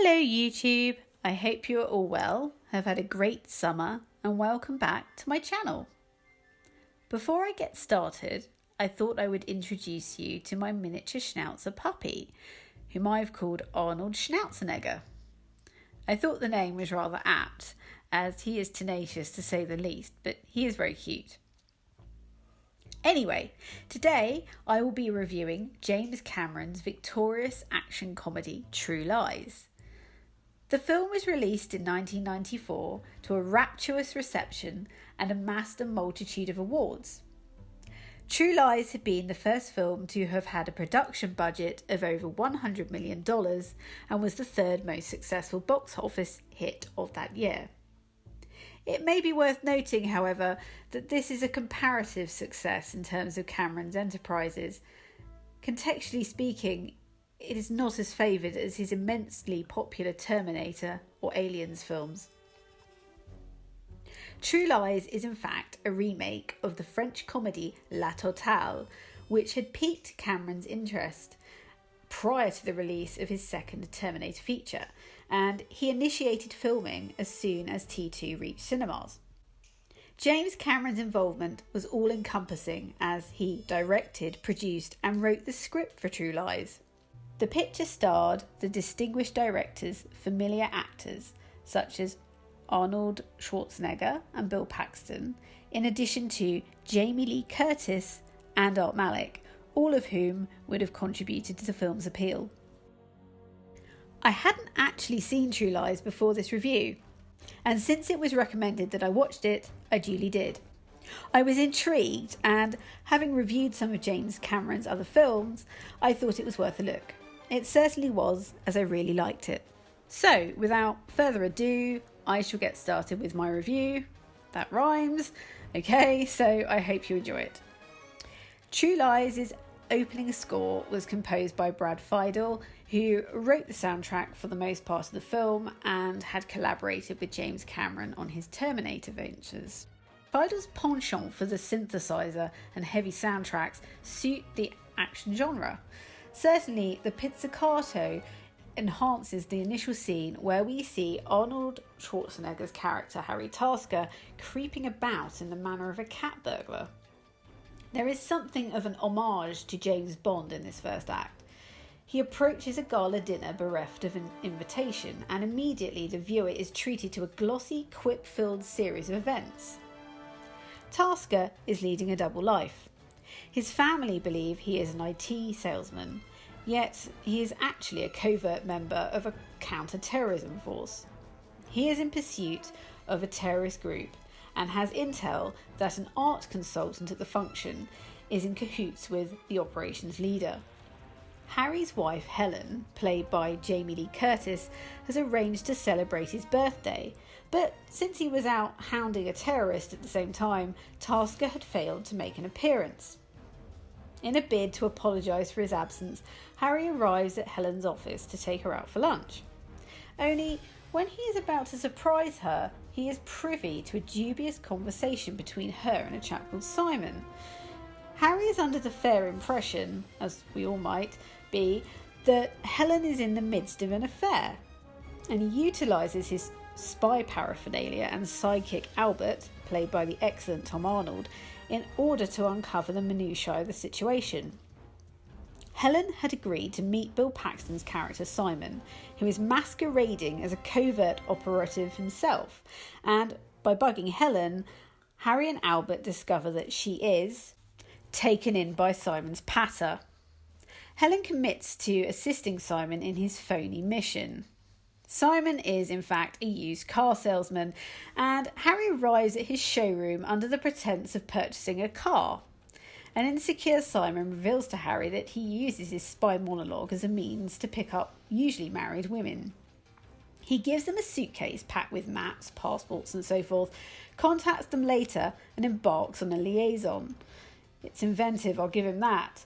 Hello YouTube, I hope you are all well, have had a great summer and welcome back to my channel. Before I get started, I thought I would introduce you to my miniature Schnauzer puppy, whom I've called Arnold Schnauzernegger. I thought the name was rather apt, as he is tenacious to say the least, but he is very cute. Anyway, today I will be reviewing James Cameron's victorious action comedy True Lies. The film was released in 1994 to a rapturous reception and amassed a multitude of awards. True Lies had been the first film to have had a production budget of over $100 million and was the third most successful box office hit of that year. It may be worth noting, however, that this is a comparative success in terms of Cameron's enterprises. Contextually speaking, it is not as favoured as his immensely popular Terminator or Aliens films. True Lies is in fact a remake of the French comedy La Totale, which had piqued Cameron's interest prior to the release of his second Terminator feature, and he initiated filming as soon as T2 reached cinemas. James Cameron's involvement was all-encompassing as he directed, produced and wrote the script for True Lies. The picture starred the distinguished director's familiar actors such as Arnold Schwarzenegger and Bill Paxton, in addition to Jamie Lee Curtis and Art Malik, all of whom would have contributed to the film's appeal. I hadn't actually seen True Lies before this review, and since it was recommended that I watched it, I duly did. I was intrigued, and having reviewed some of James Cameron's other films, I thought it was worth a look. It certainly was, as I really liked it. So, without further ado, I shall get started with my review. That rhymes. Okay, so I hope you enjoy it. True Lies' opening score was composed by Brad Fiedel, who wrote the soundtrack for the most part of the film and had collaborated with James Cameron on his Terminator ventures. Fiedel's penchant for the synthesizer and heavy soundtracks suit the action genre. Certainly, the pizzicato enhances the initial scene where we see Arnold Schwarzenegger's character Harry Tasker creeping about in the manner of a cat burglar. There is something of an homage to James Bond in this first act. He approaches a gala dinner bereft of an invitation, and immediately the viewer is treated to a glossy, quip-filled series of events. Tasker is leading a double life. His family believe he is an IT salesman, yet he is actually a covert member of a counter-terrorism force. He is in pursuit of a terrorist group and has intel that an art consultant at the function is in cahoots with the operations leader. Harry's wife Helen, played by Jamie Lee Curtis, has arranged to celebrate his birthday, but since he was out hounding a terrorist at the same time, Tasker had failed to make an appearance. In a bid to apologise for his absence, Harry arrives at Helen's office to take her out for lunch. Only, when he is about to surprise her, he is privy to a dubious conversation between her and a chap called Simon. Harry is under the fair impression, as we all might be, that Helen is in the midst of an affair, and he utilises his spy paraphernalia and sidekick Albert, played by the excellent Tom Arnold, in order to uncover the minutiae of the situation. Helen had agreed to meet Bill Paxton's character Simon, who is masquerading as a covert operative himself, and by bugging Helen, Harry and Albert discover that she is taken in by Simon's patter. Helen commits to assisting Simon in his phony mission. Simon is in fact a used car salesman, and Harry arrives at his showroom under the pretense of purchasing a car. An insecure Simon reveals to Harry that he uses his spy monologue as a means to pick up usually married women. He gives them a suitcase packed with maps, passports and so forth, contacts them later and embarks on a liaison. It's inventive, I'll give him that.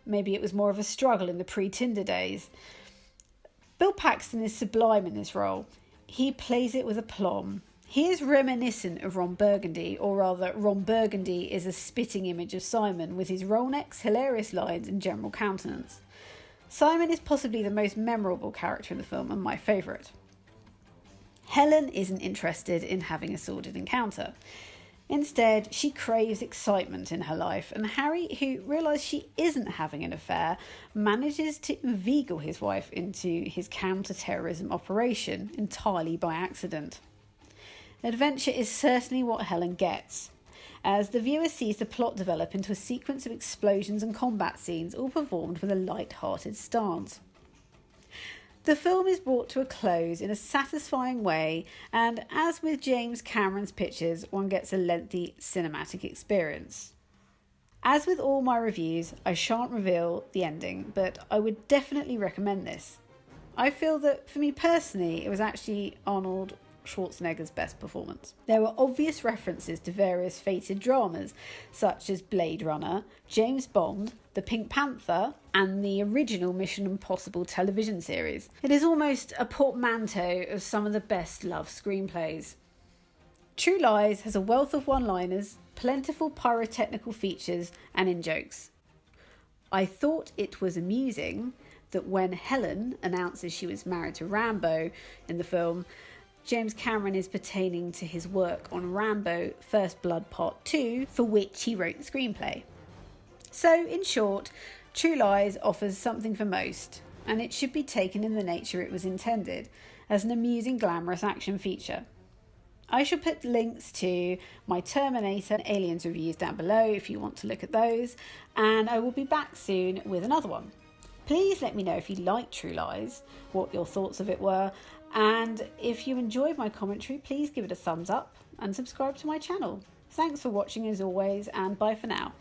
Maybe it was more of a struggle in the pre-Tinder days. Bill Paxton is sublime in this role. He plays it with aplomb. He is reminiscent of Ron Burgundy, or rather, Ron Burgundy is a spitting image of Simon with his roll necks, hilarious lines and general countenance. Simon is possibly the most memorable character in the film and my favourite. Helen isn't interested in having a sordid encounter. Instead, she craves excitement in her life, and Harry, who realises she isn't having an affair, manages to inveigle his wife into his counter-terrorism operation entirely by accident. Adventure is certainly what Helen gets, as the viewer sees the plot develop into a sequence of explosions and combat scenes, all performed with a light-hearted stance. The film is brought to a close in a satisfying way, and as with James Cameron's pictures, one gets a lengthy cinematic experience. As with all my reviews, I shan't reveal the ending, but I would definitely recommend this. I feel that, for me personally, it was actually Arnold Schwarzenegger's best performance. There were obvious references to various fated dramas, such as Blade Runner, James Bond, The Pink Panther, and the original Mission Impossible television series. It is almost a portmanteau of some of the best love screenplays. True Lies has a wealth of one-liners, plentiful pyrotechnical features, and in-jokes. I thought it was amusing that when Helen announces she was married to Rambo in the film, James Cameron is pertaining to his work on Rambo First Blood Part 2, for which he wrote the screenplay. So, in short, True Lies offers something for most, and it should be taken in the nature it was intended, as an amusing, glamorous action feature. I shall put links to my Terminator and Aliens reviews down below if you want to look at those, and I will be back soon with another one. Please let me know if you like True Lies, what your thoughts of it were, and if you enjoyed my commentary, please give it a thumbs up and subscribe to my channel. Thanks for watching as always, and bye for now.